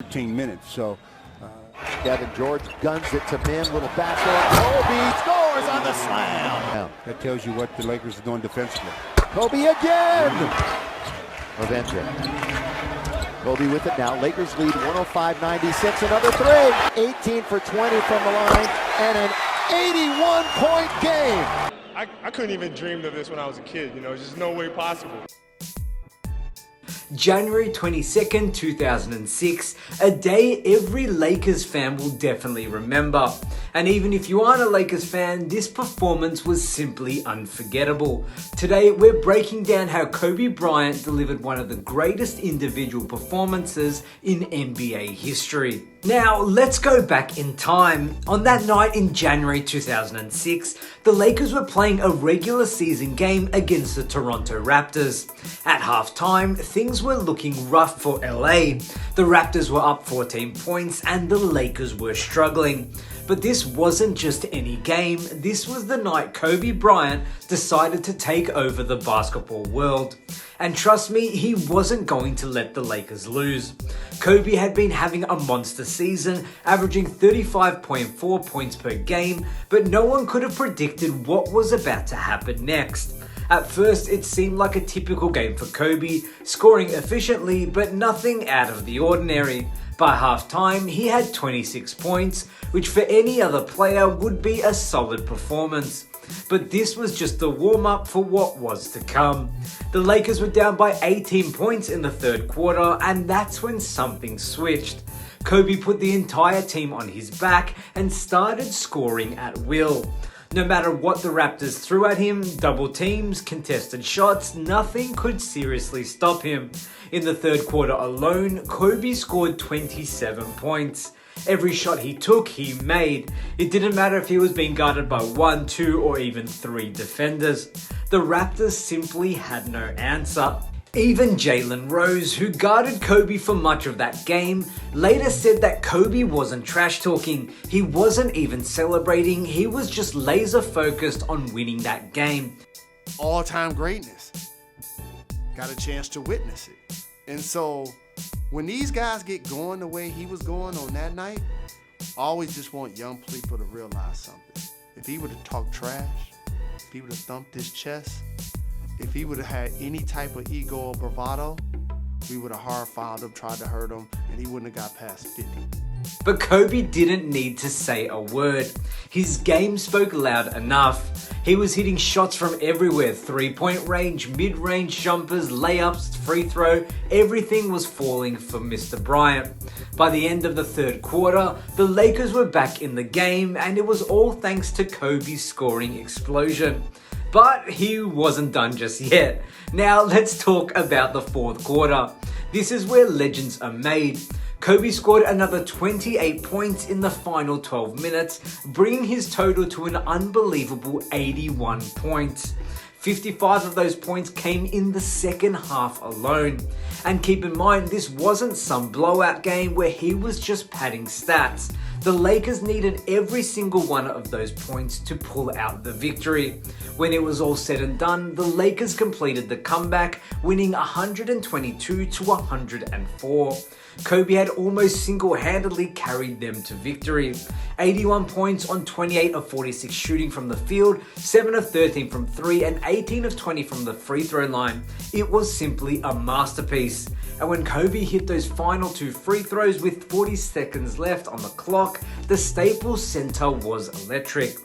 13 minutes. So Devin George guns it to Min, little backdoor. Kobe scores on the slam. that tells you what the Lakers are doing defensively. Kobe again. Revenge. Kobe with it now. Lakers lead 105-96. Another three. 18 for 20 from the line and an 81-point game. I couldn't even dream of this when I was a kid. You know, there's just no way possible. January 22nd, 2006, a day every Lakers fan will definitely remember. And even if you aren't a Lakers fan, this performance was simply unforgettable. Today, we're breaking down how Kobe Bryant delivered one of the greatest individual performances in NBA history. Now, let's go back in time. On that night in January 2006, the Lakers were playing a regular season game against the Toronto Raptors. At halftime, things were looking rough for LA. The Raptors were up 14 points and the Lakers were struggling. But this wasn't just any game, this was the night Kobe Bryant decided to take over the basketball world. And trust me, he wasn't going to let the Lakers lose. Kobe had been having a monster season, averaging 35.4 points per game, but no one could have predicted what was about to happen next. At first, it seemed like a typical game for Kobe, scoring efficiently, but nothing out of the ordinary. By halftime, he had 26 points, which for any other player would be a solid performance. But this was just the warm-up for what was to come. The Lakers were down by 18 points in the third quarter, and that's when something switched. Kobe put the entire team on his back and started scoring at will. No matter what the Raptors threw at him, double teams, contested shots, nothing could seriously stop him. In the third quarter alone, Kobe scored 27 points. Every shot he took, he made. It didn't matter if he was being guarded by 1, 2, or even 3 defenders. The Raptors simply had no answer. Even Jalen Rose, who guarded Kobe for much of that game, later said that Kobe wasn't trash talking, he wasn't even celebrating, he was just laser focused on winning that game. All-time greatness. Got a chance to witness it. And so when these guys get going the way he was going on that night, I always just want young people to realize something. If he would have talked trash, if he would have thumped his chest, if he would have had any type of ego or bravado, we would have hard-fouled him, tried to hurt him, and he wouldn't have got past 50. But Kobe didn't need to say a word. His game spoke loud enough. He was hitting shots from everywhere, three-point range, mid-range jumpers, layups, free throw, everything was falling for Mr. Bryant. By the end of the third quarter, the Lakers were back in the game, and it was all thanks to Kobe's scoring explosion. But he wasn't done just yet. Now let's talk about the fourth quarter. This is where legends are made. Kobe scored another 28 points in the final 12 minutes, bringing his total to an unbelievable 81 points. 55 of those points came in the second half alone. And keep in mind, this wasn't some blowout game where he was just padding stats. The Lakers needed every single one of those points to pull out the victory. When it was all said and done, the Lakers completed the comeback, winning 122 to 104. Kobe had almost single-handedly carried them to victory. 81 points on 28 of 46 shooting from the field, 7 of 13 from 3, and 18 of 20 from the free throw line. It was simply a masterpiece. And when Kobe hit those final 2 free throws with 40 seconds left on the clock, the Staples Center was electric.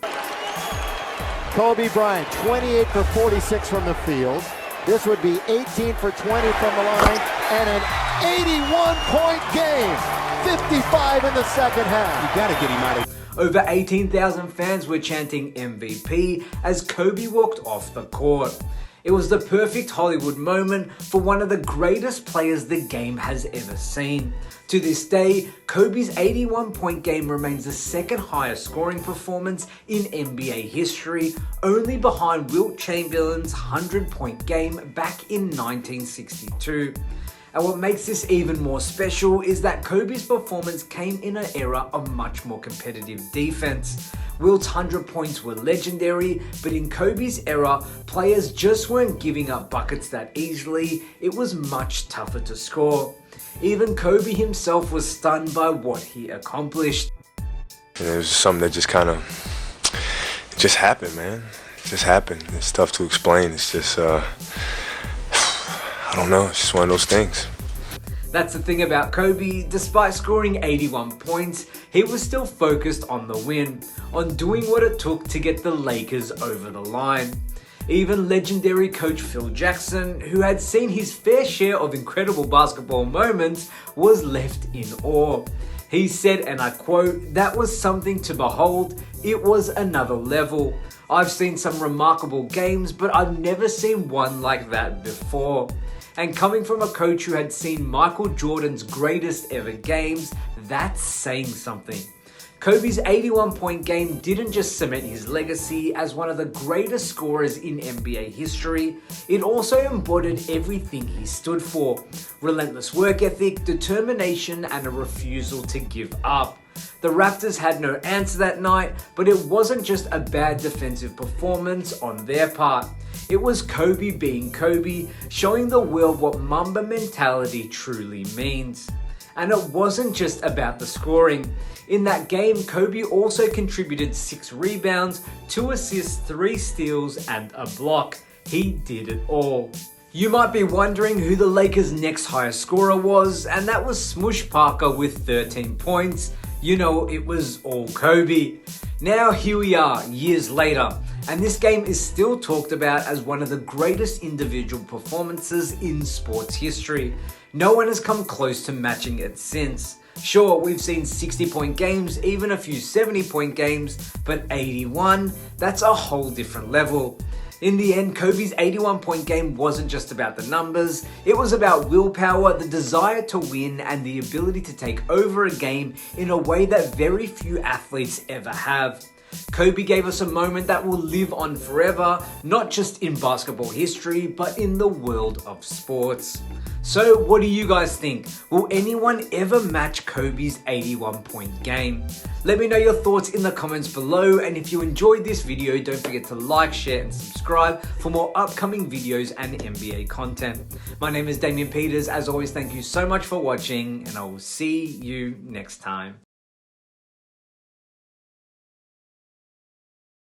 Kobe Bryant, 28 for 46 from the field. This would be 18 for 20 from the line and an 81-point game. 55 in the second half. You gotta get him out of Over 18,000 fans were chanting MVP as Kobe walked off the court. It was the perfect Hollywood moment for one of the greatest players the game has ever seen. To this day, Kobe's 81-point game remains the second highest scoring performance in NBA history, only behind Wilt Chamberlain's 100-point game back in 1962. And what makes this even more special is that Kobe's performance came in an era of much more competitive defense. Wilt's 100 points were legendary, but in Kobe's era, players just weren't giving up buckets that easily. It was much tougher to score. Even Kobe himself was stunned by what he accomplished. And it was something that just kind of, it just happened, man. It just happened. It's tough to explain. It's just, I don't know. It's just one of those things. That's the thing about Kobe. Despite scoring 81 points, he was still focused on the win, on doing what it took to get the Lakers over the line. Even legendary coach Phil Jackson, who had seen his fair share of incredible basketball moments, was left in awe. He said, and I quote, "That was something to behold. It was another level. I've seen some remarkable games, but I've never seen one like that before." And coming from a coach who had seen Michael Jordan's greatest ever games, that's saying something. Kobe's 81-point game didn't just cement his legacy as one of the greatest scorers in NBA history, it also embodied everything he stood for: relentless work ethic, determination, and a refusal to give up. The Raptors had no answer that night, but it wasn't just a bad defensive performance on their part. It was Kobe being Kobe, showing the world what Mamba mentality truly means. And it wasn't just about the scoring. In that game, Kobe also contributed 6 rebounds, 2 assists, 3 steals, and a block. He did it all. You might be wondering who the Lakers' next highest scorer was, and that was Smush Parker with 13 points. You know, it was all Kobe. Now here we are, years later, and this game is still talked about as one of the greatest individual performances in sports history. No one has come close to matching it since. Sure, we've seen 60-point games, even a few 70-point games, but 81, that's a whole different level. In the end, Kobe's 81-point game wasn't just about the numbers, it was about willpower, the desire to win, and the ability to take over a game in a way that very few athletes ever have. Kobe gave us a moment that will live on forever, not just in basketball history, but in the world of sports. So what do you guys think? Will anyone ever match Kobe's 81-point game? Let me know your thoughts in the comments below, and if you enjoyed this video, don't forget to like, share, and subscribe for more upcoming videos and NBA content. My name is Damian Peters. As always, thank you so much for watching, and I will see you next time.